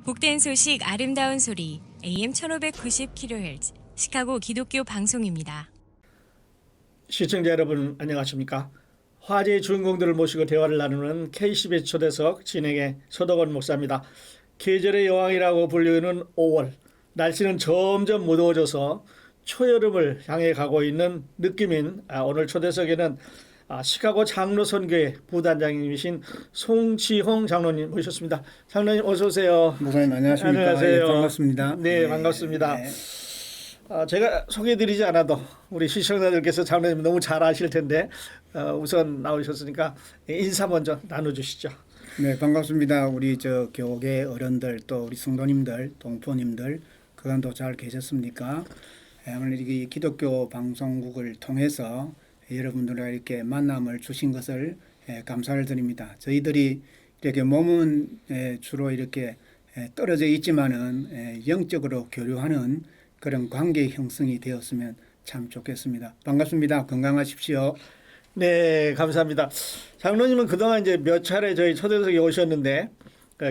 복된 소식 아름다운 소리 AM 1590kHz 시카고 기독교 방송입니다. 시청자 여러분 안녕하십니까? 화제의 주인공들을 모시고 대화를 나누는 KCBS 초대석 진행의 서덕원 목사입니다. 계절의 여왕이라고 불리는 5월, 날씨는 점점 무더워져서 초여름을 향해 가고 있는 느낌인 오늘 초대석에는 시카고 장로선교회 부단장님이신 송지홍 장로님 모셨습니다. 장로님 어서 오세요. 목사님 안녕하십니까? 안녕하세요. 예, 반갑습니다. 네, 반갑습니다. 제가 소개해드리지 않아도 우리 시청자들께서 장로님 너무 잘 아실 텐데 우선 나오셨으니까 인사 먼저 나눠주시죠. 네, 반갑습니다. 우리 저 교계 어른들 또 우리 성도님들, 동포님들 그간도 잘 계셨습니까? 오늘 이 기독교 방송국을 통해서 여러분들과 이렇게 만남을 주신 것을 감사를 드립니다. 저희들이 이렇게 몸은 주로 이렇게 떨어져 있지만은 영적으로 교류하는 그런 관계 형성이 되었으면 참 좋겠습니다. 반갑습니다. 건강하십시오. 네, 감사합니다. 장로님은 그동안 이제 몇 차례 저희 초대석에 오셨는데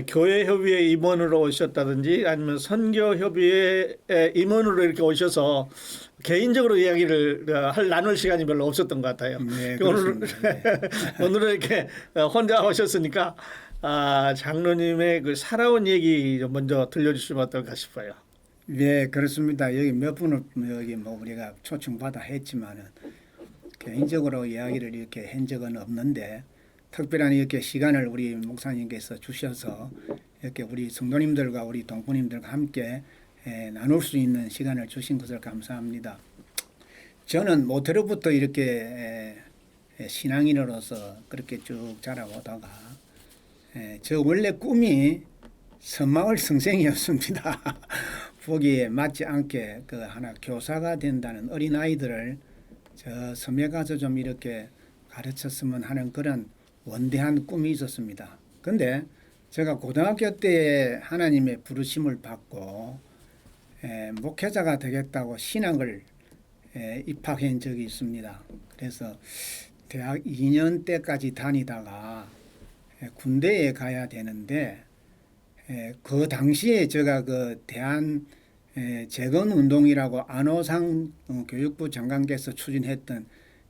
교회 협의회 임원으로 오셨다든지 아니면 선교 협의회 임원으로 이렇게 오셔서 개인적으로 이야기를 나눌 시간이 별로 없었던 것 같아요. 네, 오늘은 이렇게 혼자 오셨으니까 장로님의 그 살아온 얘기 좀 먼저 들려주시면 어떨까 싶어요. 네, 그렇습니다. 여기 몇 분을 여기 뭐 우리가 초청받아 했지만은 개인적으로 이야기를 이렇게 한 적은 없는데 특별한 이렇게 시간을 우리 목사님께서 주셔서 이렇게 우리 성도님들과 우리 동포님들과 함께 나눌 수 있는 시간을 주신 것을 감사합니다. 저는 모태로부터 이렇게 신앙인으로서 그렇게 쭉 자라오다가 저 원래 꿈이 섬마을 성생이었습니다. 보기에 맞지 않게 그 하나 교사가 된다는 어린 아이들을 저 섬에 가서 좀 이렇게 가르쳤으면 하는 그런 원대한 꿈이 있었습니다. 근데 제가 고등학교 때 하나님의 부르심을 받고 목회자가 되겠다고 신학을 입학한 적이 있습니다. 그래서 대학 2년 때까지 다니다가 군대에 가야 되는데 그 당시에 제가 그 대한 재건 운동이라고 안호상 교육부 장관께서 추진했던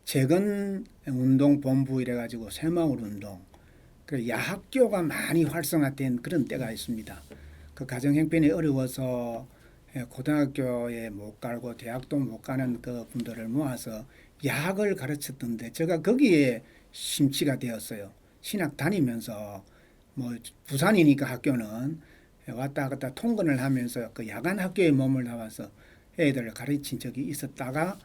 재건 운동 본부 이래 가지고 새마을 운동 그 야학교가 많이 활성화된 그런 때가 있습니다. 그 가정 형편이 어려워서 고등학교에 못 가고 대학도 못 가는 그 분들을 모아서 야학을 가르쳤던데 제가 거기에 심취가 되었어요. 신학 다니면서 뭐 부산이니까 학교는 왔다 갔다 통근을 하면서 그 야간 학교에 몸을 담아서 애들을 가르친 적이 있었다가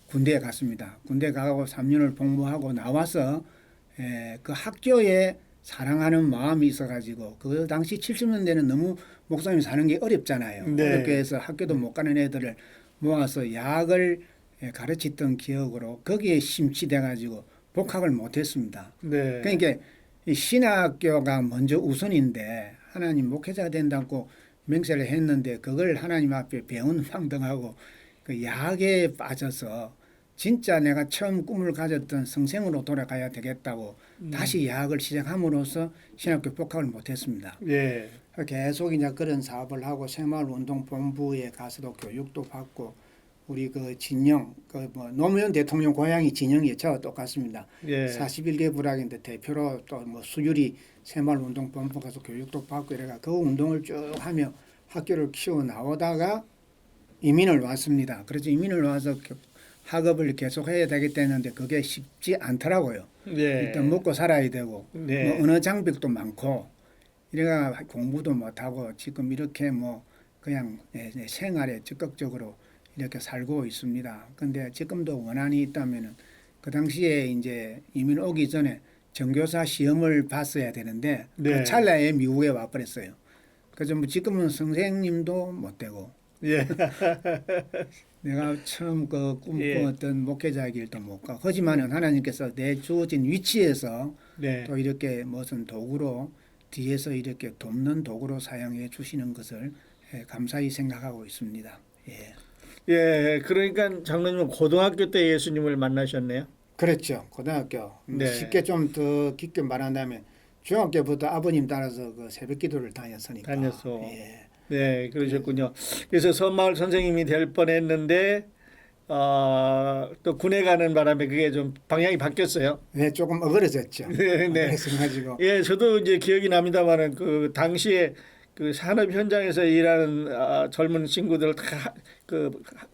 군대에 갔습니다. 군대 가고 3년을 복무하고 나와서 그 학교에 사랑하는 마음이 있어가지고 그 당시 70년대는 너무 목사님 사는 게 어렵잖아요. 네. 어렵게 해서 학교도 못 가는 애들을 모아서 야학을 가르쳤던 기억으로 거기에 심취돼가지고 복학을 못했습니다. 네. 그러니까 이 신학교가 먼저 우선인데 하나님 목회자가 된다고 맹세를 했는데 그걸 하나님 앞에 배은망덕하고 그 야학에 빠져서 진짜 내가 처음 꿈을 가졌던 성생으로 돌아가야 되겠다고 다시 야학을 시작함으로써 신학교 복학을 못했습니다. 예. 계속 이제 그런 사업을 하고 새마을운동본부에 가서도 교육도 받고 우리 그 진영 그 뭐 노무현 대통령 고향이 진영이 저와 똑같습니다. 예. 41개 부락인데 대표로 또 뭐 수유리 새마을운동본부 가서 교육도 받고 이래가 그 운동을 쭉 하며 학교를 키워 나오다가 이민을 왔습니다. 그래서 이민을 와서 학업을 계속해야 되겠다 했는데 그게 쉽지 않더라고요. 예. 일단 먹고 살아야 되고 네. 뭐 언어 장벽도 많고 이래가 공부도 못하고 지금 이렇게 뭐 그냥 생활에 적극적으로 이렇게 살고 있습니다. 근데 지금도 원한이 있다면은 그 당시에 이제 이민 오기 전에 전교사 시험을 봤어야 되는데 네. 그 찰나에 미국에 와버렸어요. 그래서 뭐 지금은 선생님도 못 되고 예. 내가 처음 그 꿈꾸었던 목회자 길도 못 가. 하지만은 하나님께서 내 주어진 위치에서 네. 또 이렇게 무슨 도구로 뒤에서 이렇게 돕는 도구로 사용해 주시는 것을 감사히 생각하고 있습니다. 예. 예, 그러니까 장로님은 고등학교 때 예수님을 만나셨네요. 그렇죠. 고등학교. 네. 쉽게 좀 더 깊게 말한다면 중학교부터 아버님 따라서 그 새벽기도를 다녔으니까. 다녔어. 예. 네, 그러셨군요. 그래서 선마을 선생님이 될 뻔했는데 또 군에 가는 바람에 그게 좀 방향이 바뀌었어요. 네, 조금 어그러졌죠. 네, 네. 그래가지고 예, 저도 이제 기억이 납니다만은 그 당시에 그 산업 현장에서 일하는 젊은 친구들 다 그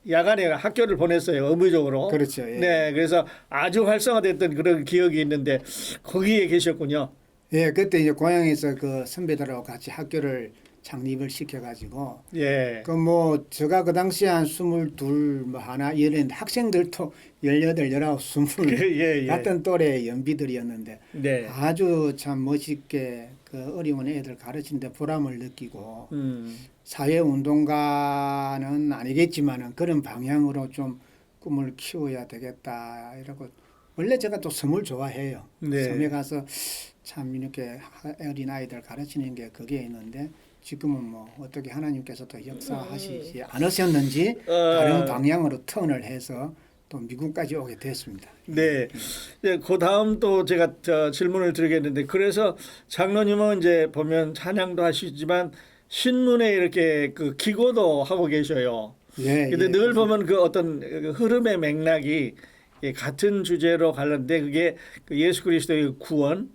야간에 학교를 보냈어요, 의무적으로. 그렇죠. 예. 네, 그래서 아주 활성화됐던 그런 기억이 있는데 거기에 계셨군요. 예, 그때 이제 고향에서 그 선배들하고 같이 학교를 창립을 시켜가지고 예, 그 뭐 제가 그 당시에 한 22, 뭐 하나 이랬는데 학생들도 18, 19, 20 예, 예. 같은 또래 연비들이었는데 네, 아주 참 멋있게 그 어려운 애들 가르치는데 보람을 느끼고 사회운동가는 아니겠지만은 그런 방향으로 좀 꿈을 키워야 되겠다 이러고 원래 제가 또 섬을 좋아해요. 네. 섬에 가서 참 이렇게 어린 아이들 가르치는 게 그게 있는데 지금은 뭐 어떻게 하나님께서 또 역사하시지 않으셨는지 다른 방향으로 턴을 해서 또 미국까지 오게 됐습니다. 네. 이제 그 다음 또 제가 질문을 드리겠는데 그래서 장로님은 이제 보면 찬양도 하시지만 신문에 이렇게 그 기고도 하고 계셔요. 예. 근데 예. 늘 보면 그 어떤 그 흐름의 맥락이 같은 주제로 관련돼 그게 그 예수 그리스도의 구원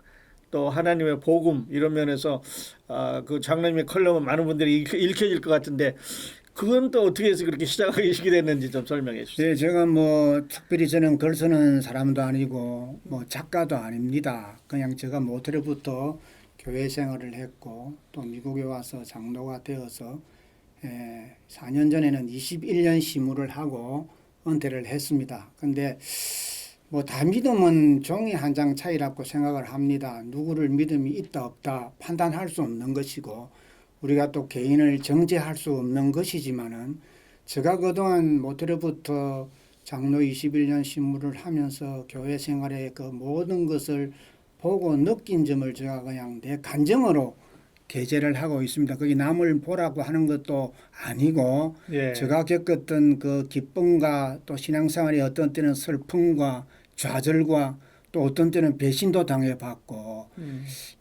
또 하나님의 복음 이런 면에서 그 장로님의 컬럼은 많은 분들이 읽혀질 것 같은데 그건 또 어떻게 해서 그렇게 시작하시게 됐는지 좀 설명해 주세요. 네, 제가 뭐 특별히 저는 글 쓰는 사람도 아니고 뭐 작가도 아닙니다. 그냥 제가 모태로부터 교회 생활을 했고 또 미국에 와서 장로가 되어서 4년 전에는 21년 시무를 하고 은퇴를 했습니다. 근데 뭐 다 믿음은 종이 한 장 차이라고 생각을 합니다. 누구를 믿음이 있다 없다 판단할 수 없는 것이고 우리가 또 개인을 정죄할 수 없는 것이지만은 제가 그동안 모태로부터 장로 21년 신무를 하면서 교회 생활의 그 모든 것을 보고 느낀 점을 제가 그냥 내 간증으로 게재를 하고 있습니다. 그게 남을 보라고 하는 것도 아니고 예. 제가 겪었던 그 기쁨과 또 신앙생활의 어떤 때는 슬픔과 좌절과 또 어떤 때는 배신도 당해봤고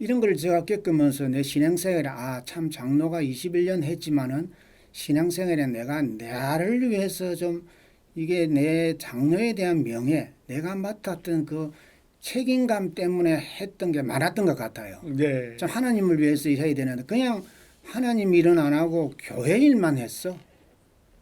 이런 걸 제가 겪으면서 내 신앙생활에 참 장로가 21년 했지만은 신앙생활에 내가 나를 위해서 좀 이게 내 장로에 대한 명예 내가 맡았던 그 책임감 때문에 했던 게 많았던 것 같아요. 네. 좀 하나님을 위해서 해야 되는데 그냥 하나님 일은 안 하고 교회 일만 했어.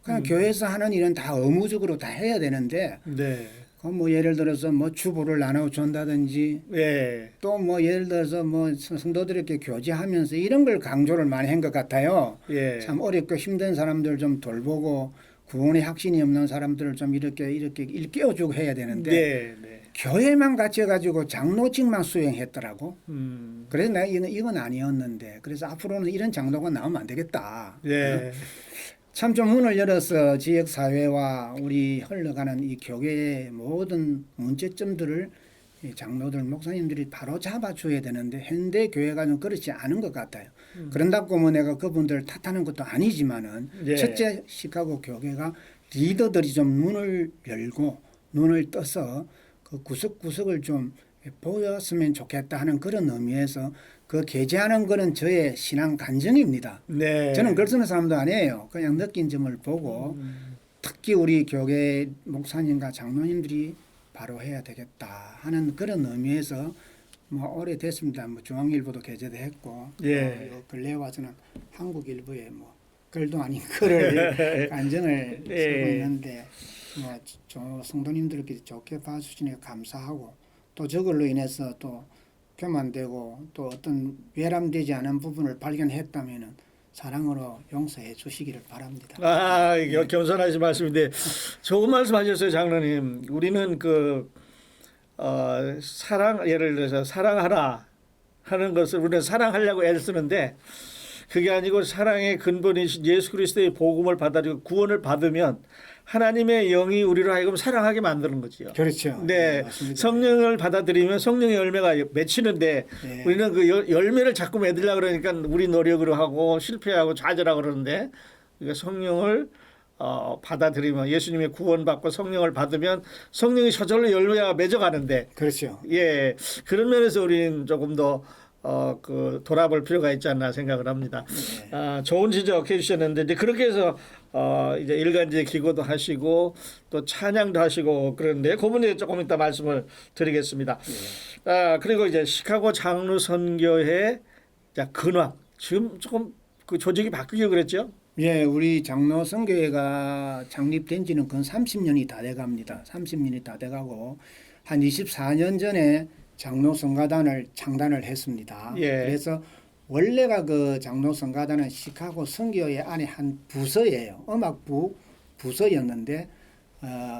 그냥 교회에서 하는 일은 다 의무적으로 다 해야 되는데 네. 그 뭐 예를 들어서 뭐 주보를 나눠 준다든지 예. 또 뭐 예를 들어서 뭐 성도들에게 교제하면서 이런 걸 강조를 많이 한 것 같아요. 예. 참 어렵고 힘든 사람들 좀 돌보고 구원의 확신이 없는 사람들을 좀 이렇게 일깨워주고 해야 되는데 네. 네. 교회만 갇혀가지고 장로직만 수행했더라고. 음. 그래서 내가 이건 아니었는데 그래서 앞으로는 이런 장로가 나오면 안 되겠다. 예. 참 좀 문을 열어서 지역 사회와 우리 흘러가는 이 교회의 모든 문제점들을 이 장로들 목사님들이 바로 잡아줘야 되는데 현대 교회가 좀 그렇지 않은 것 같아요. 그런다고 뭐 내가 그분들을 탓하는 것도 아니지만은 예. 첫째 시카고 교회가 리더들이 좀 눈을 열고 눈을 떠서 그 구석구석을 좀 보였으면 좋겠다 하는 그런 의미에서 그 게재하는 거는 저의 신앙 간증입니다. 네. 저는 글 쓰는 사람도 아니에요. 그냥 느낀 점을 보고 특히 우리 교계 목사님과 장로님들이 바로 해야 되겠다 하는 그런 의미에서 뭐 오래됐습니다. 뭐 중앙일보도 게재도 했고 예. 요 근래 와서는 한국일보에 뭐 글도 아닌 글을 간증을 쓰고 예. 있는데 뭐 성도님들께 좋게 봐주시니 감사하고 또 저걸로 인해서 또 교만되고 또 어떤 외람되지 않은 부분을 발견했다면은 사랑으로 용서해 주시기를 바랍니다. 이게 겸손하신 말씀인데 좋은 말씀하셨어요, 장로님. 우리는 그 사랑 예를 들어서 사랑하라 하는 것을 우리는 사랑하려고 애를 쓰는데 그게 아니고 사랑의 근본이신 예수 그리스도의 복음을 받아들이고 구원을 받으면 하나님의 영이 우리로 하여금 사랑하게 만드는 거지요. 그렇죠. 네, 맞습니다. 성령을 받아들이면 성령의 열매가 맺히는데 네. 우리는 그 열매를 자꾸 맺으려고 그러니까 우리 노력으로 하고 실패하고 좌절하고 그러는데 그러니까 성령을 받아들이면 예수님의 구원받고 성령을 받으면 성령이 저절로 열매가 맺어가는데 그렇죠. 예, 그런 면에서 우리는 조금 더 그 돌아볼 필요가 있지 않나 생각을 합니다. 네. 좋은 지적해 주셨는데 이제 그렇게 해서 이제 일간지 기고도 하시고 또 찬양도 하시고 그런데 그 문제 조금 이따 말씀을 드리겠습니다. 그리고 이제 시카고 장로 선교회 근황 지금 조금 그 조직이 바뀌고 그랬죠? 예, 우리 장로 선교회가 창립된 지는 근 30년이 다 돼갑니다. 30년이 다 돼가고 한 24년 전에 장로 성가단을 창단을 했습니다. 예. 그래서 원래가 그 장로 성가단은 시카고 선교회 안에 한 부서예요. 음악부 부서였는데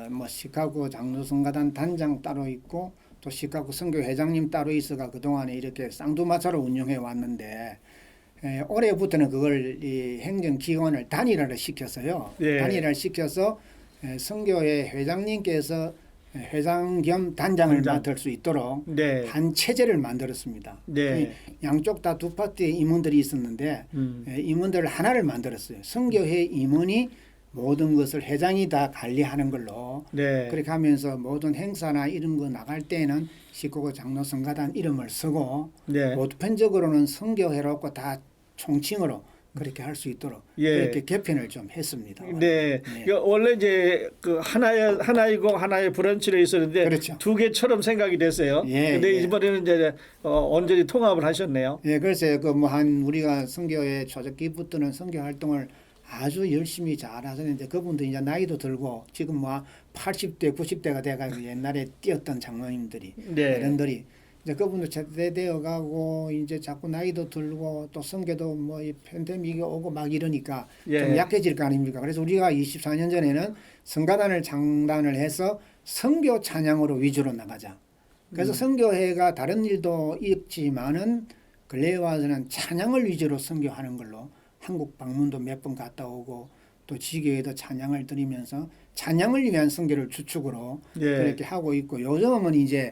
뭐 시카고 장로 성가단 단장 따로 있고 또 시카고 선교 회장님 따로 있어가 그동안에 이렇게 쌍두마차로 운영해 왔는데 올해부터는 그걸 이 행정기관을 단일화를 시켰어요. 예. 단일화를 시켜서 선교회 회장님께서 회장 겸 단장을 단장. 맡을 수 있도록 네. 한 체제를 만들었습니다. 네. 양쪽 다 두 파트의 임원들이 있었는데 임원들을 하나를 만들었어요. 선교회 임원이 모든 것을 회장이 다 관리하는 걸로 네. 그렇게 하면서 모든 행사나 이런 거 나갈 때는 시카고 장로 성가단 이름을 쓰고 네. 보편적으로는 선교회로 다 총칭으로 그렇게 할 수 있도록 예. 그렇게 개편을 좀 했습니다. 네. 네. 원래 이제 그 하나이고 하나의 브런치로 있었는데 그렇죠. 두 개처럼 생각이 됐어요. 예, 근데 예. 이번에는 이제 온전히 통합을 하셨네요. 예, 글쎄요. 그 뭐 한 우리가 선교회 초창기부터는 선교 활동을 아주 열심히 잘 하셨는데 그분도 이제 나이도 들고 지금 뭐 80대, 90대가 돼가지고 옛날에 뛰었던 장로님들이 네. 어른들이 이제 그분도 제대되어 가고 이제 자꾸 나이도 들고 또 선교도 뭐 이 팬데믹이 오고 막 이러니까 예. 좀 약해질 거 아닙니까? 그래서 우리가 24년 전에는 성가단을 창단을 해서 선교 찬양으로 위주로 나가자. 그래서 선교회가 다른 일도 있지만은 근래에 와서는 찬양을 위주로 선교하는 걸로 한국 방문도 몇 번 갔다 오고 또 지교에도 찬양을 드리면서 찬양을 위한 선교를 주축으로 예. 그렇게 하고 있고 요즘은 이제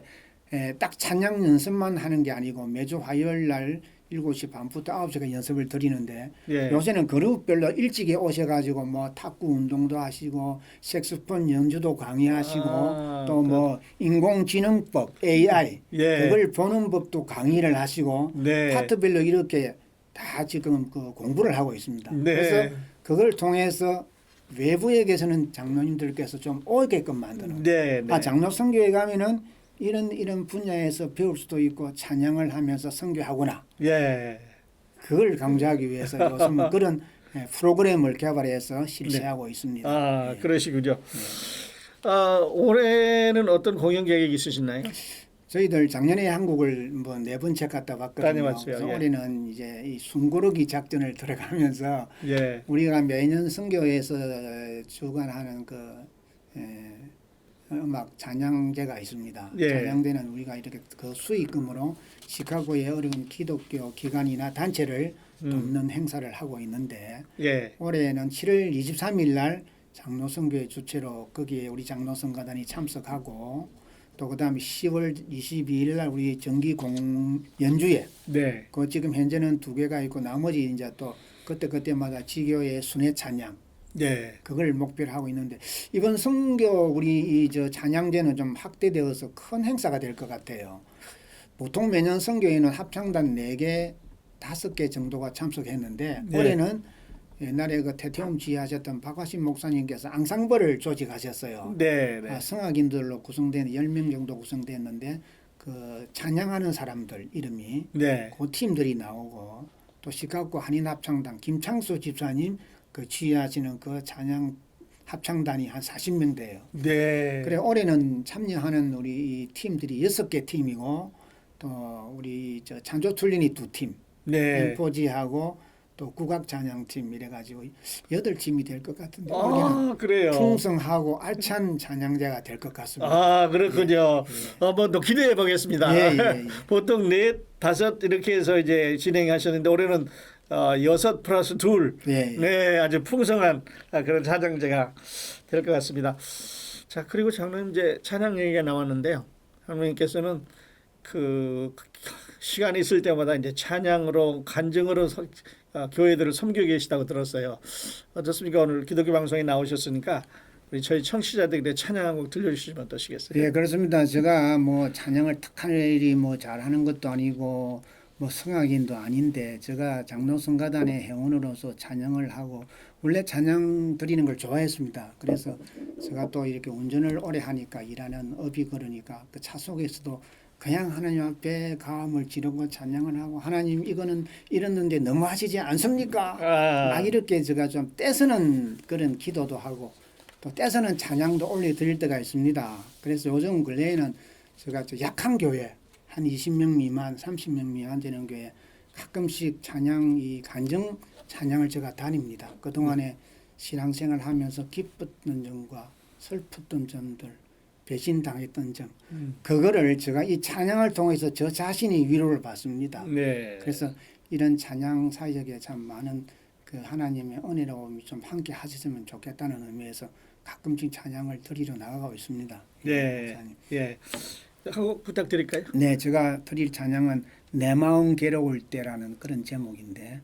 딱 찬양 연습만 하는 게 아니고 매주 화요일 날 7시 반부터 9시까지 연습을 드리는데 예. 요새는 그룹별로 일찍이 오셔가지고 뭐 탁구 운동도 하시고 색소폰 연주도 강의하시고 또 뭐 인공지능법 AI 예. 그걸 보는 법도 강의를 하시고 네. 파트별로 이렇게 다 지금 그 공부를 하고 있습니다. 네. 그래서 그걸 통해서 외부에게서는 장로님들께서 좀 오게끔 만드는 네. 네. 장로 선교회 가면은 이런 분야에서 배울 수도 있고 찬양을 하면서 선교하구나. 예. 그걸 강조하기 위해서 요즘은 그런 프로그램을 개발해서 실시하고 있습니다. 아, 예. 그러시군요. 올해는 어떤 공연 계획이 있으시나요? 저희들 작년에 한국을 뭐 4번째 갔다 왔거든요. 다녀왔어요. 그래서 예. 올해는 이제 이 숨고르기 작전을 들어가면서 예. 우리가 매년 선교에서 주관하는 그 음악 찬양제가 있습니다. 예. 찬양대는 우리가 이렇게 그 수익금으로 시카고의 어려운 기독교 기관이나 단체를 돕는 행사를 하고 있는데 예. 올해는 7월 23일 날 장로선교회 주최로 거기에 우리 장로성가단이 참석하고 또 그다음에 10월 22일 날 우리 정기 연주회 네. 그 지금 현재는 2개가 있고 나머지 이제 또 그때마다 지교의 순회 찬양 네. 그걸 목표로 하고 있는데 이번 선교 우리 저 찬양제는 좀 확대되어서 큰 행사가 될 것 같아요. 보통 매년 선교에는 합창단 4개, 5개 정도가 참석했는데 네. 올해는 옛날에 그 태태움 지휘하셨던 박화신 목사님께서 앙상블을 조직하셨어요. 네. 네. 성악인들로 구성된 10명 정도 구성됐는데 그 찬양하는 사람들 이름이 네. 그 팀들이 나오고 또 시카고 한인합창단 김창수 집사님 그 지휘하시는 그 찬양 합창단이 한 40명 돼요. 네. 그래 올해는 참여하는 우리 이 팀들이 6개 팀이고 또 우리 저 창조 툴린이 2팀, 네. 엠포지하고 또 국악 찬양팀 이래가지고 8팀이 될 것 같은데 올해는 그래요. 풍성하고 알찬 찬양제가 될 것 같습니다. 아, 그렇군요. 한번 더 기대해 보겠습니다. 예, 예, 예. 보통 4, 5 이렇게 해서 이제 진행하셨는데 올해는 6 플러스 2. 예, 예. 네, 아주 풍성한 그런 찬양제가 될 것 같습니다. 자, 그리고 장로님 이제 찬양 얘기가 나왔는데요. 장로님께서는 그 시간이 있을 때마다 이제 찬양으로 간증으로 교회들을 섬기고 계시다고 들었어요. 어떻습니까? 오늘 기독교 방송에 나오셨으니까 우리 저희 청취자들에게 찬양 한 곡 들려주시면 어떠시겠어요? 예, 그렇습니다. 제가 뭐 찬양을 특별히 뭐 잘하는 것도 아니고 뭐 성악인도 아닌데 제가 장로성가단의 회원으로서 찬양을 하고 원래 찬양 드리는 걸 좋아했습니다. 그래서 제가 또 이렇게 운전을 오래 하니까 일하는 업이 그러니까 그 차 속에서도 그냥 하나님 앞에 가음을 지르고 찬양을 하고 하나님 이거는 이랬는데 너무 하시지 않습니까? 막 이렇게 제가 좀 떼서는 그런 기도도 하고 또 떼서는 찬양도 올려드릴 때가 있습니다. 그래서 요즘 근래에는 제가 저 약한 교회 한 20명 미만 30명 미만 되는 교회 가끔씩 찬양 이 간증 찬양을 제가 다닙니다. 그동안에 신앙생활 하면서 기뻤던 점과 슬펐던 점들 배신당했던 점 그거를 제가 이 찬양을 통해서 저 자신이 위로를 받습니다. 네. 그래서 이런 찬양 사역에 참 많은 그 하나님의 은혜로 좀 함께 하셨으면 좋겠다는 의미에서 가끔씩 찬양을 드리러 나가고 있습니다. 네. 목사님. 예. 하고 부탁드릴까요? 네, 제가 드릴 찬양은 내 마음 괴로울 때라는 그런 제목인데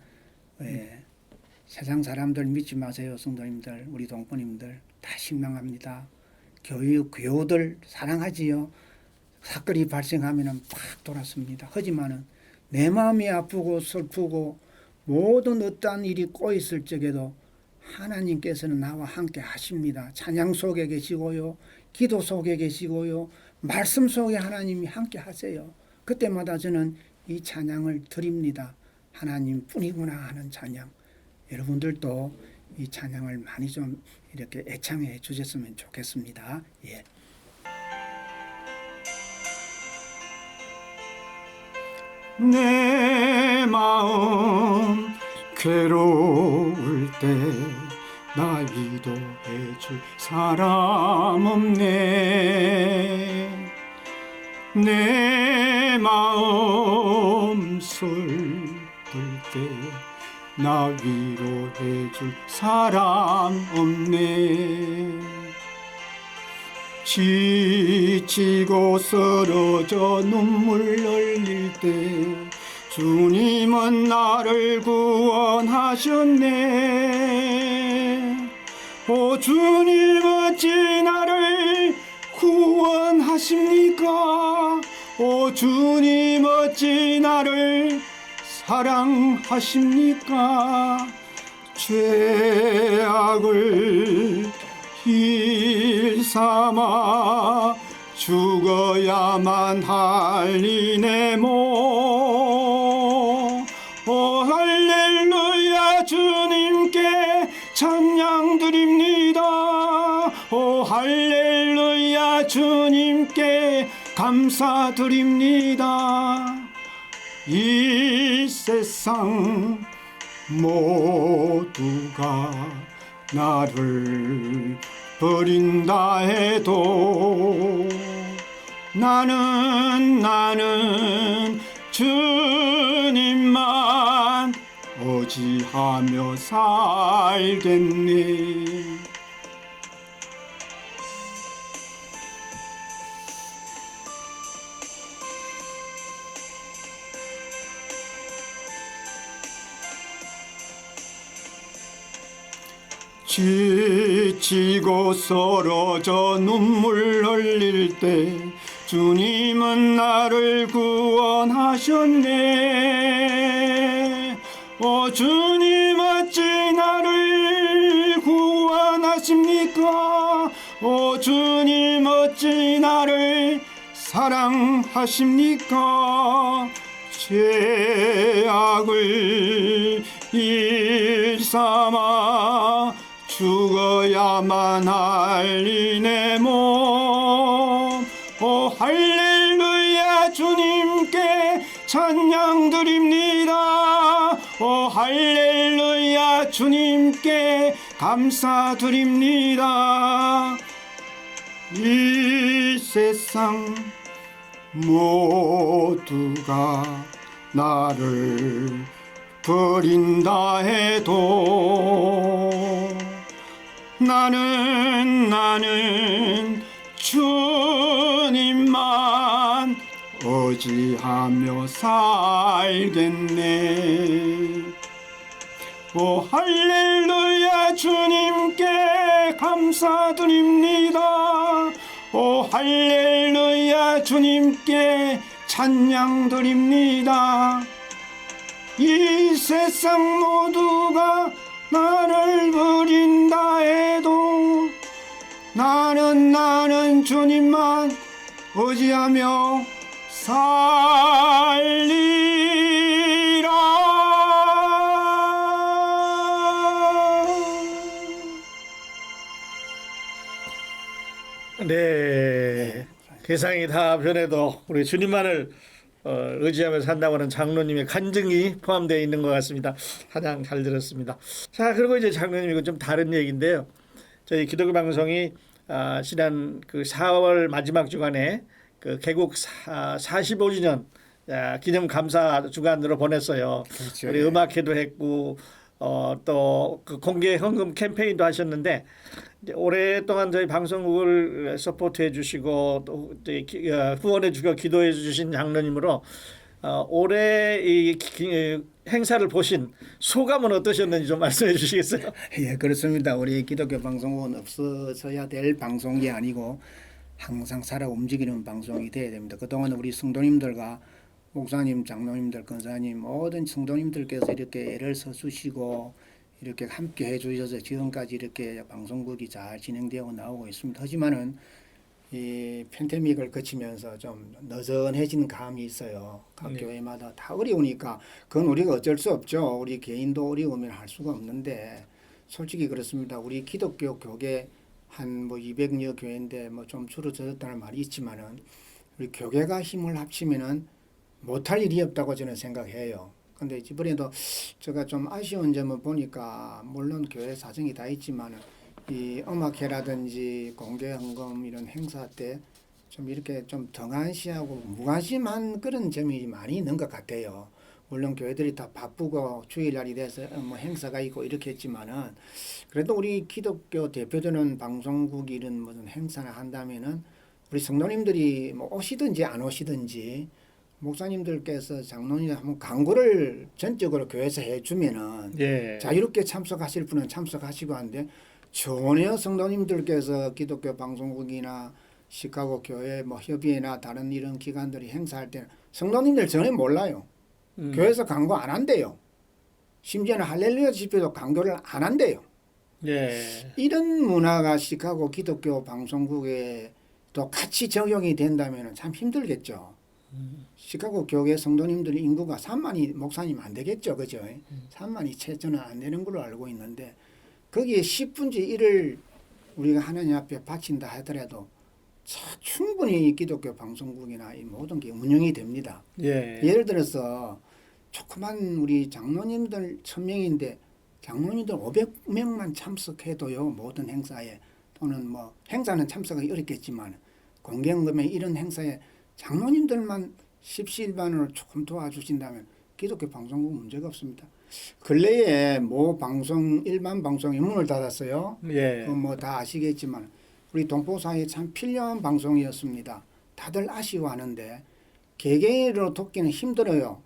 세상 사람들 믿지 마세요, 성도님들, 우리 동포님들 다 실망합니다. 교우들 사랑하지요. 사건이 발생하면은 팍 돌았습니다. 하지만은 내 마음이 아프고 슬프고 모든 어떠한 일이 꼬였을 적에도 하나님께서는 나와 함께 하십니다. 찬양 속에 계시고요, 기도 속에 계시고요, 말씀 속에 하나님이 함께 하세요. 그때마다 저는 이 찬양을 드립니다. 하나님 뿐이구나 하는 찬양. 여러분들도 이 찬양을 많이 좀 이렇게 애창해 주셨으면 좋겠습니다. 예. 내 마음 괴로울 때 나 위로해 줄 사람 없네. 내 마음 슬플 때 나 위로해 줄 사람 없네. 지치고 쓰러져 눈물 흘릴 때 주님은 나를 구원하셨네. 오 주님 어찌 나를 구원하십니까? 오 주님 어찌 나를 사랑하십니까? 죄악을 일삼아 죽어야만 할 이내 몸. 오 할렐루야 주님께 찬양 드립니다. 오 할렐루야 주님께 감사드립니다. 이 세상 모두가 나를 버린다 해도 나는 주님만 의지하며 살겠네. 지치고 쓰러져 눈물 흘릴 때 주님은 나를 구원하셨네. 오 주님 어찌 나를 구원하십니까? 오 주님 어찌 나를 사랑하십니까? 죄악을 일삼아 죽어야만 할 이내 몸. 오 할렐루야 주님께 찬양 드립니다. 오 할렐루야 주님께 감사드립니다. 이 세상 모두가 나를 버린다 해도 나는 주님만 의지하며 살겠네. 오 할렐루야 주님께 감사드립니다. 오 할렐루야 주님께 찬양 드립니다. 이 세상 모두가 나를 버린다 해도 나는 주님만 의지하며 살리라. 네, 세상이 다 변해도 우리 주님만을 의지하며 산다고 하는 장로님의 간증이 포함되어 있는 것 같습니다. 한양 잘 들었습니다. 자, 그리고 이제 장로님 이건 좀 다른 얘기인데요. 저희 기독교 방송이 지난 그 4월 마지막 주간에 그 개국 45주년 기념 감사 주간으로 보냈어요. 그렇죠. 우리 음악회도 했고 또 그 공개 헌금 캠페인도 하셨는데 이제 오랫동안 저희 방송국을 서포트해 주시고 또 후원해 주고 기도해 주신 장로님으로 올해 이 행사를 보신 소감은 어떠셨는지 좀 말씀해 주시겠어요? 예, 그렇습니다. 우리 기독교 방송은 없어져야 될 방송이 아니고 항상 살아 움직이는 방송이 돼야 됩니다. 그동안 우리 성도님들과 목사님, 장로님들, 권사님 모든 성도님들께서 이렇게 애를 써주시고 이렇게 함께 해주셔서 지금까지 이렇게 방송국이 잘 진행되어 나오고 있습니다. 하지만은 이 팬데믹을 거치면서 좀 느슨해진 감이 있어요. 각 네. 교회마다 다 어려우니까 그건 우리가 어쩔 수 없죠. 우리 개인도 어려우면 할 수가 없는데 솔직히 그렇습니다. 우리 기독교 교계 한 뭐 200여 교회인데 뭐 좀 줄어들었다는 말이 있지만은 우리 교계가 힘을 합치면은 못할 일이 없다고 저는 생각해요. 근데 이번에도 제가 좀 아쉬운 점을 보니까 물론 교회 사정이 다 있지만은 이 음악회라든지 공개 헌금 이런 행사 때 좀 이렇게 좀 등한시하고 무관심한 그런 점이 많이 있는 것 같아요. 물론 교회들이 다 바쁘고 주일날이 돼서 뭐 행사가 있고 이렇게 했지만은 그래도 우리 기독교 대표되는 방송국 이런 무슨 행사를 한다면은 우리 성도님들이 뭐 오시든지 안 오시든지 목사님들께서 장로님 한번 광고를 전적으로 교회에서 해주면은 예. 자유롭게 참석하실 분은 참석하시고 한데 전혀 성도님들께서 기독교 방송국이나 시카고 교회 뭐 협의회나 다른 이런 기관들이 행사할 때는 성도님들 전혀 몰라요. 교회에서 광고 안 한대요. 심지어는 할렐루야 집회도 광고를 안 한대요. 예. 이런 문화가 시카고 기독교 방송국에 또 같이 적용이 된다면 참 힘들겠죠. 시카고 교회 성도님들 인구가 3만이 목사님 안 되겠죠. 그죠? 3만이 채저는 안 되는 걸로 알고 있는데 거기에 10분의 1을 우리가 하나님 앞에 바친다 하더라도 충분히 기독교 방송국이나 이 모든 게 운영이 됩니다. 예. 예를 들어서 조그만 우리 장로님들 1000명인데 장로님들 500명만 참석해도요. 모든 행사에 또는 뭐 행사는 참석하기 어렵겠지만 공개헌금에 이런 행사에 장로님들만 십시일반으로 조금 도와주신다면 기독교 방송국 문제가 없습니다. 근래에 모 방송 일반 방송이 문을 닫았어요. 예. 뭐 다 아시겠지만 우리 동포사회에 참 필요한 방송이었습니다. 다들 아쉬워하는데 개개인으로 돕기는 힘들어요.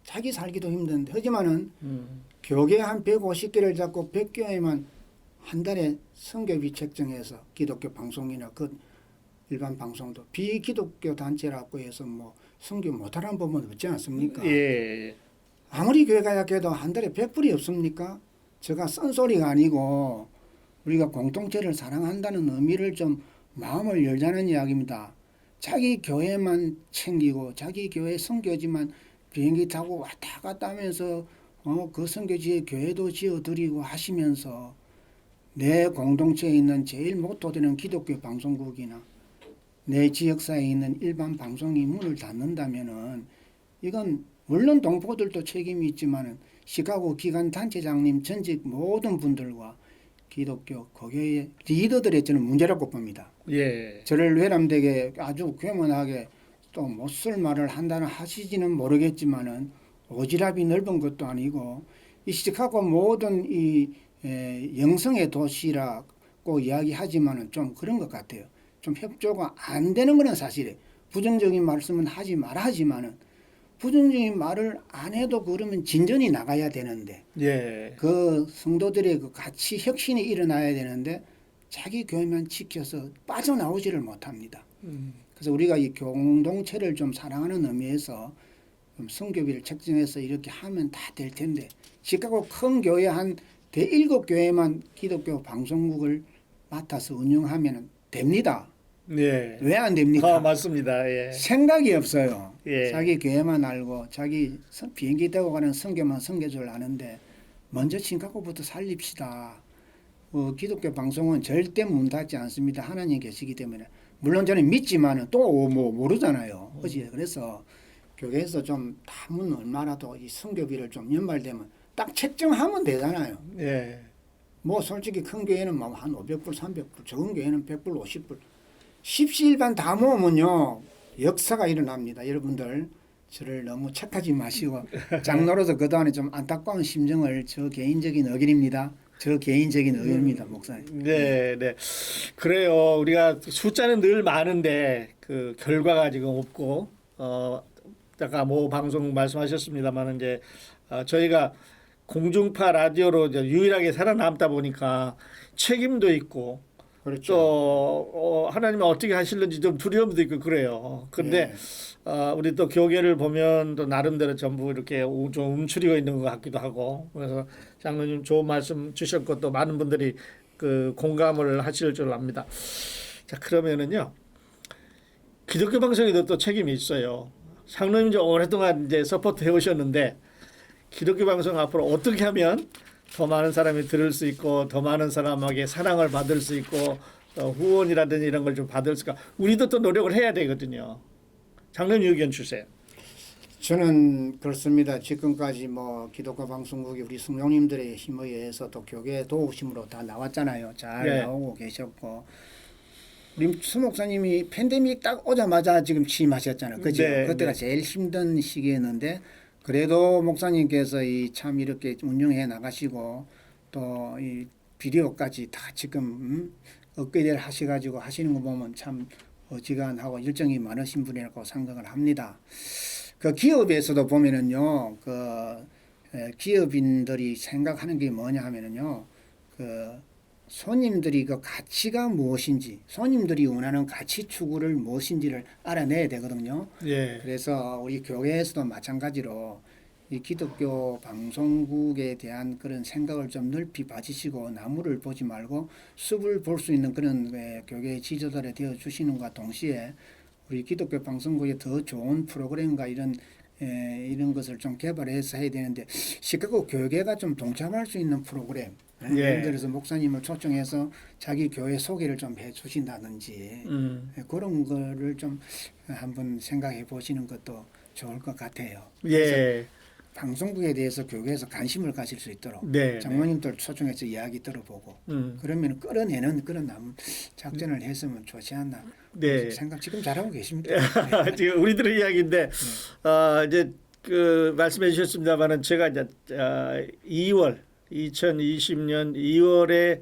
자기 살기도 힘든데 하지만은 교계 한 150개를 잡고 100교회만 한 달에 선교비 책정해서 기독교 방송이나 그 일반 방송도 비기독교 단체라고 해서 뭐 선교 못하라는 부분은 없지 않습니까? 예. 아무리 교회가 약해도 한 달에 100불이 없습니까? 제가 쓴소리가 아니고 우리가 공동체를 사랑한다는 의미를 좀 마음을 열자는 이야기입니다. 자기 교회만 챙기고 자기 교회 선교지만 비행기 타고 왔다 갔다 하면서 그 선교지에 교회도 지어드리고 하시면서 내 공동체에 있는 제일 모토되는 기독교 방송국이나 내 지역사에 있는 일반 방송이 문을 닫는다면은 이건 물론 동포들도 책임이 있지만은 시카고 기관 단체장님 전직 모든 분들과 기독교 거교의 리더들의 저는 문제라고 봅니다. 예. 저를 외람되게 아주 괴문하게 또 못쓸 말을 한다는 하시지는 모르겠지만은 오지랖이 넓은 것도 아니고 이 시카고 모든 이 영성의 도시라고 이야기하지만은 좀 그런 것 같아요. 좀 협조가 안 되는 거는 사실이에요. 부정적인 말씀은 하지 말아 하지만은 부정적인 말을 안 해도 그러면 진전이 나가야 되는데 예. 그 성도들의 그 같이 혁신이 일어나야 되는데 자기 교회만 지켜서 빠져나오지를 못합니다. 그래서 우리가 이 공동체를 좀 사랑하는 의미에서 그럼 성교비를 책정해서 이렇게 하면 다 될 텐데 시카고 큰 교회 한 대일곱 교회만 기독교 방송국을 맡아서 운영하면 됩니다. 예. 왜 안 됩니까? 맞습니다. 예. 생각이 없어요. 예. 자기 교회만 알고 자기 비행기 타고 가는 선교만 선교 줄 아는데 먼저 신카고부터 살립시다. 기독교 방송은 절대 문 닫지 않습니다. 하나님 계시기 때문에. 물론 저는 믿지만은 또 뭐 모르잖아요. 그지? 그래서 교회에서 좀 담은 얼마라도 이 선교비를 좀 연말되면 딱 책정하면 되잖아요. 예. 뭐 솔직히 큰 교회는 뭐 한 500불, 300불, 적은 교회는 100불, 50불. 십시일반 다 모으면요 역사가 일어납니다. 여러분들 저를 너무 착하지 마시고 장로로서 그동안에 좀 안타까운 심정을 저 개인적인 의견입니다. 저 개인적인 의견입니다, 목사님. 네, 네. 그래요. 우리가 숫자는 늘 많은데 그 결과가 지금 없고 아까 뭐 방송 말씀하셨습니다만 이제 저희가 공중파 라디오로 이제 유일하게 살아남다 보니까 책임도 있고 그렇죠. 또 하나님은 어떻게 하실는지 좀 두려움도 있고 그래요. 근데 우리 또 교계를 보면 또 나름대로 전부 이렇게 좀 움츠리고 있는 것 같기도 하고 그래서 장로님 좋은 말씀 주셨고 또 많은 분들이 그 공감을 하실 줄 압니다. 자 그러면은요 기독교 방송에도 또 책임이 있어요. 장로님 이제 오랫동안 이제 서포트 해오셨는데 기독교 방송 앞으로 어떻게 하면 더 많은 사람이 들을 수 있고 더 많은 사람에게 사랑을 받을 수 있고 후원이라든지 이런 걸 좀 받을 수가 우리도 또 노력을 해야 되거든요. 장로님 의견 주세요. 저는 그렇습니다. 지금까지 뭐 기독교 방송국이 우리 성령님들의 힘에 의해서 또 교계 도우심으로 다 나왔잖아요. 잘 네. 나오고 계셨고 우리 수 목사님이 팬데믹 딱 오자마자 지금 취임하셨잖아요. 그죠? 네, 그때가 네. 제일 힘든 시기였는데 그래도 목사님께서 이 참 이렇게 운영해 나가시고 또 이 비디오까지 다 지금 업그레이드를 하셔가지고 하시는 거 보면 참 어지간하고 열정이 많으신 분이라고 생각을 합니다. 그 기업에서도 보면은요, 기업인들이 생각하는 게 뭐냐 하면은요, 손님들이 그 가치가 무엇인지, 손님들이 원하는 가치 추구를 무엇인지를 알아내야 되거든요. 예. 그래서 우리 교회에서도 마찬가지로 이 기독교 방송국에 대한 그런 생각을 좀 넓히 봐주시고 나무를 보지 말고 숲을 볼 수 있는 그런 교회 지도자를 되어 주시는과 동시에 우리 기독교 방송국에 더 좋은 프로그램과 이런 것을 좀 개발해서 해야 되는데 시카고 교회가 좀 동참할 수 있는 프로그램 예를 들어서 목사님을 초청해서 자기 교회 소개를 좀 해주신다든지 그런 거를 좀 한번 생각해 보시는 것도 좋을 것 같아요. 예. 방송국에 대해서 교회에서 관심을 가질 수 있도록 네. 장로님들 초청해서 이야기 들어보고 그러면 끌어내는 그런 작전을 했으면 좋지 않나 네. 생각 지금 잘하고 계십니다. 지금 우리들의 이야기인데 이제 그 말씀해 주셨습니다만은 제가 이제 2월 2020년 2월에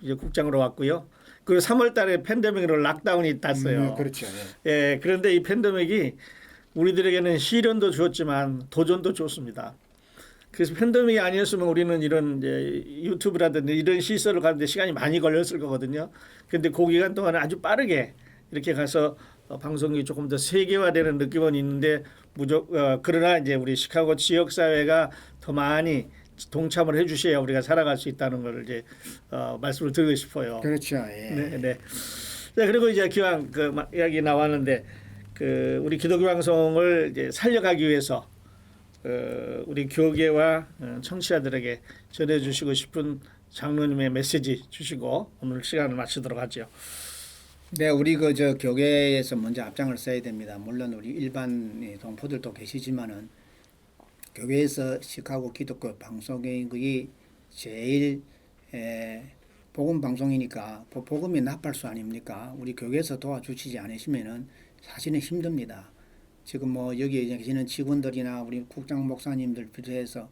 이제 국장으로 왔고요. 그리고 3월달에 팬데믹으로 락다운이 땄어요. 그렇죠. 예, 그런데 이 팬데믹이 우리들에게는 시련도 주었지만 도전도 줬습니다. 그래서 팬데믹이 아니었으면 우리는 이런 이제 유튜브라든지 이런 시설을 가는데 시간이 많이 걸렸을 거거든요. 그런데 그 기간 동안에 아주 빠르게 이렇게 가서 방송이 조금 더 세계화되는 느낌은 있는데 그러나 이제 우리 시카고 지역 사회가 더 많이 동참을 해주셔야 우리가 살아갈 수 있다는 걸 이제 말씀을 드리고 싶어요. 그렇죠. 예. 네, 네. 자, 그리고 이제 기왕 그 이야기 나왔는데 우리 기독교 방송을 이제 살려가기 위해서 우리 교계와 청취자들에게 전해주시고 싶은 장로님의 메시지 주시고 오늘 시간을 마치도록 하죠. 네, 우리 저 교계에서 먼저 앞장을 써야 됩니다. 물론 우리 일반 동포들도 계시지만은 교회에서 시카고 기독교 방송국이 제일 복음 방송이니까 복음이 나팔수 아닙니까? 우리 교회에서 도와주시지 않으시면은 사실은 힘듭니다. 지금 뭐 여기에 계시는 직원들이나 우리 국장 목사님들 비롯해서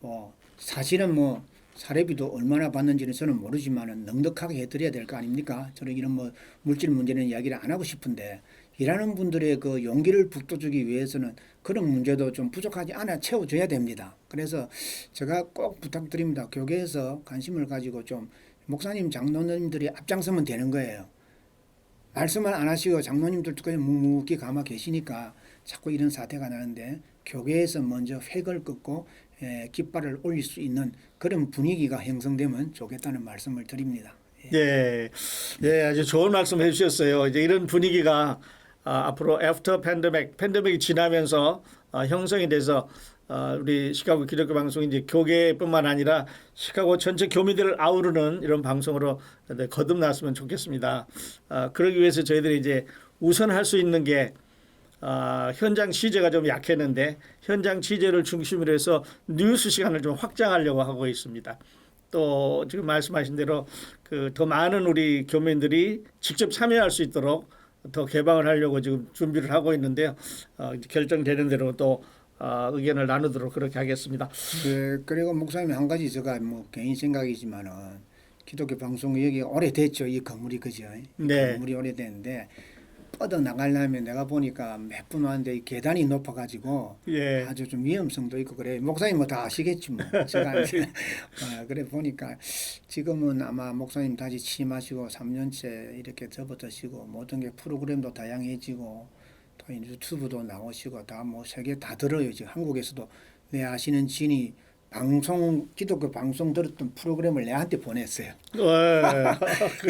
뭐 사실은 뭐 사례비도 얼마나 받는지는 저는 모르지만은 넉넉하게 해드려야 될 거 아닙니까? 저는 이런 뭐 물질 문제는 이야기를 안 하고 싶은데 일하는 분들의 그 용기를 북돋우기 위해서는 그런 문제도 좀 부족하지 않아 채워줘야 됩니다. 그래서 제가 꼭 부탁드립니다. 교계에서 관심을 가지고 좀 목사님 장로님들이 앞장서면 되는 거예요. 말씀을 안 하시고 장로님들도 그냥 묵묵히 가만 계시니까 자꾸 이런 사태가 나는데 교회에서 먼저 획을 긋고 깃발을 올릴 수 있는 그런 분위기가 형성되면 좋겠다는 말씀을 드립니다. 예, 예, 아주 좋은 말씀 해주셨어요. 이제 이런 분위기가 앞으로 애프터 팬데믹이 지나면서 형성이 돼서 우리 시카고 기독교 방송이 이제 교계뿐만 아니라 시카고 전체 교민들을 아우르는 이런 방송으로 거듭났으면 좋겠습니다. 그러기 위해서 저희들이 이제 우선 할 수 있는 게 현장 취재가 좀 약했는데 현장 취재를 중심으로 해서 뉴스 시간을 좀 확장하려고 하고 있습니다. 또 지금 말씀하신 대로 그 더 많은 우리 교민들이 직접 참여할 수 있도록 더 개방을 하려고 지금 준비를 하고 있는데요. 결정되는 대로 또 의견을 나누도록 그렇게 하겠습니다. 네, 그리고 목사님 한 가지 제가 뭐 개인 생각이지만은 기독교 방송 여기 오래됐죠. 이 건물이 그죠? 네. 건물이 오래됐는데 뻗어 나가려면 내가 보니까 몇 분 왔는데 이 계단이 높아가지고 예. 아주 좀 위험성도 있고 그래. 목사님 뭐 다 아시겠지 뭐. 제가 그래 보니까 지금은 아마 목사님 다시 취임하시고 3년째 이렇게 접어드시고 모든 게 프로그램도 다양해지고 또 유튜브도 나오시고 다 뭐 세계 다 들어요. 지금 한국에서도 내 아시는 지인이 기독교 방송 들었던 프로그램을 내한테 보냈어요.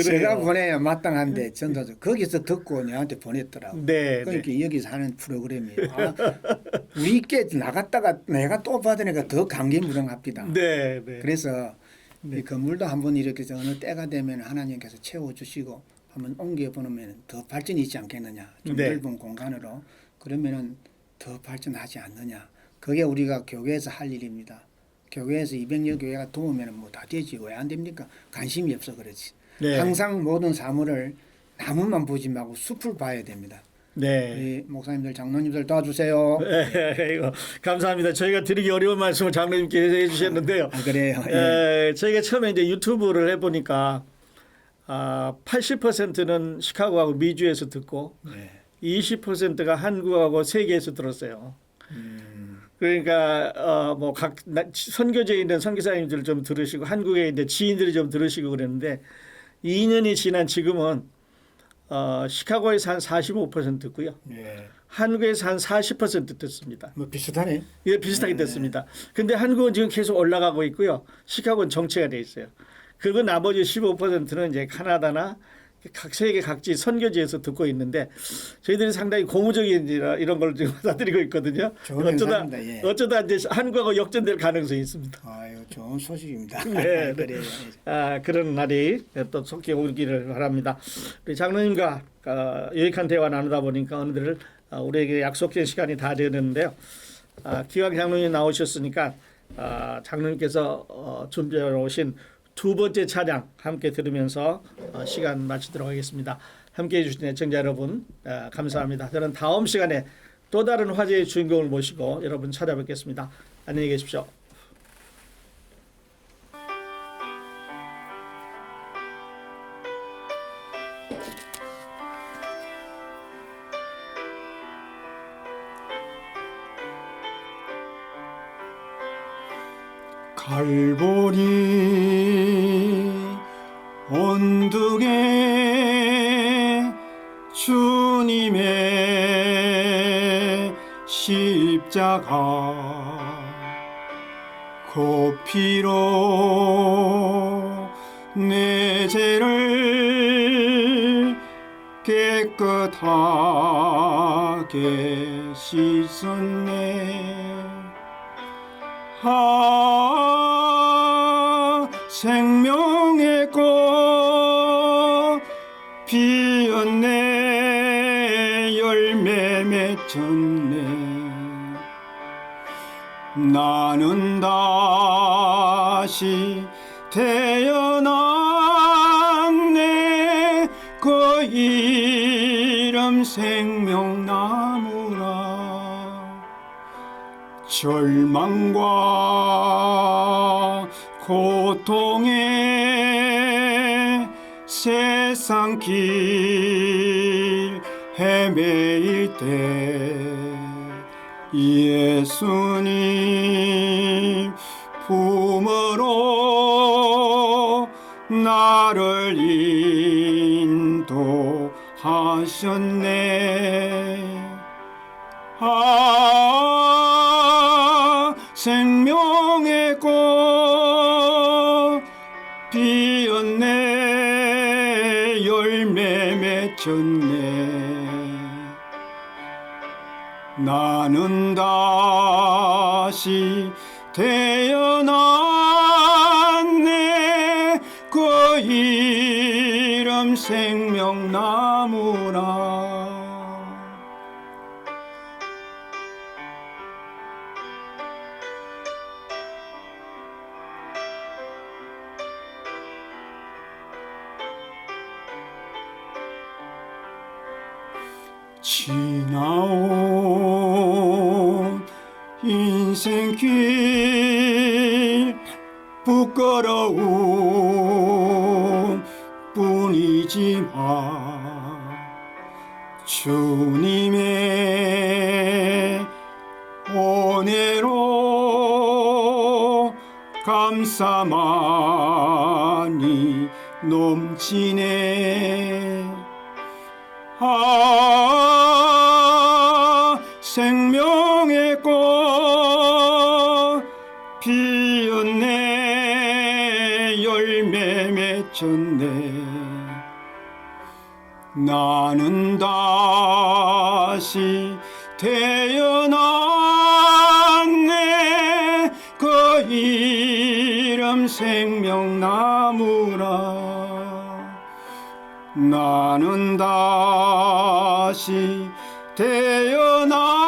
제가 보내야 마땅한데 전도 거기서 듣고 내한테 보냈더라고. 네, 그러니까 여기서 하는 프로그램이에요. 우리께 나갔다가 내가 또 받으니까 더 감개무량합니다. 네, 네. 그래서 이 건물도 한번 이렇게 어느 때가 되면 하나님께서 채워주시고 한번 옮겨 보면 더 발전이 있지 않겠느냐. 좀 네. 넓은 공간으로 그러면은 더 발전하지 않느냐. 그게 우리가 교회에서 할 일입니다. 교회에서 200여 교회가 도우면 뭐 다 되지 왜 안 됩니까? 관심이 없어 그렇지. 네. 항상 모든 사물을 나무만 보지 말고 숲을 봐야 됩니다. 네. 우리 목사님들 장로님들 도와주세요. 네, 이거 감사합니다. 저희가 드리기 어려운 말씀을 장로님께서 해주셨는데요. 그래요. 저희가 처음에 이제 유튜브를 해보니까 80%는 시카고하고 미주에서 듣고 네. 20%가 한국하고 세계에서 들었어요. 그러니까 뭐 각 선교지에 있는 선교사님들 좀 들으시고 한국에 있는 지인들이 좀 들으시고 그랬는데 2년이 지난 지금은 시카고에서 한 45% 듣고요. 네. 한국에서 한 40% 듣습니다. 뭐 비슷하네. 예, 비슷하게 됐습니다. 근데 한국은 지금 계속 올라가고 있고요. 시카고는 정체가 돼 있어요. 그리고 나머지 15%는 이제 카나다나 각 세계 각지 선교지에서 듣고 있는데 저희들이 상당히 고무적인 이런 걸 지금 받아들이고 있거든요. 어쩌다 이제 한국하고 역전될 가능성이 있습니다. 아유, 좋은 소식입니다. 네, 그래요. 그런 날이 또 속히 오기를 바랍니다. 우리 장로님과 유익한 대화 나누다 보니까 어느들 우리에게 약속된 시간이 다 되었는데요. 기왕 장로님 나오셨으니까 장로님께서 준비해 오신 두 번째 찬양 함께 들으면서 시간 마치도록 하겠습니다. 함께해 주신 애청자 여러분 감사합니다. 저는 다음 시간에 또 다른 화제의 주인공을 모시고 여러분 찾아뵙겠습니다. 안녕히 계십시오. 갈보리 온두에 주님의 십자가 그 피로 내 죄를 깨끗하게 씻었네. 생명의 꽃 피었네. 열매 맺혔네. 나는 다시 태어났네. 그 이름 생명나무라. 절망과 고통에 세상 길 헤매일 때 예수님 품으로 나를 인도하셨네. 피었네 열매 맺혔네 나는 다시 태어났네 그 이름 생명나무라 지나온 인생길 부끄러운 뿐이지만 주님의 은혜로 감사만이 넘치네 생명의 꽃 피었네 열매 맺혔네 나는 다시 태어났네 그 이름 생명나무라 나는 다시 태어났네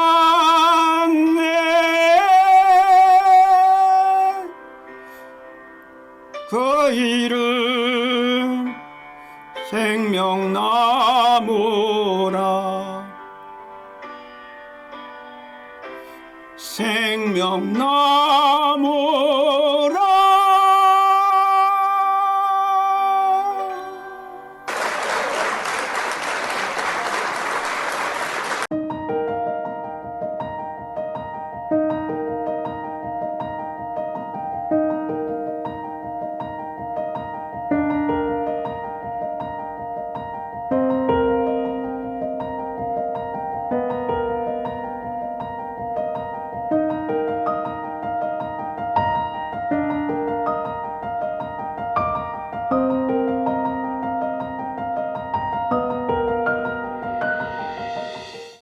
그 이름 생명나무라 생명나무라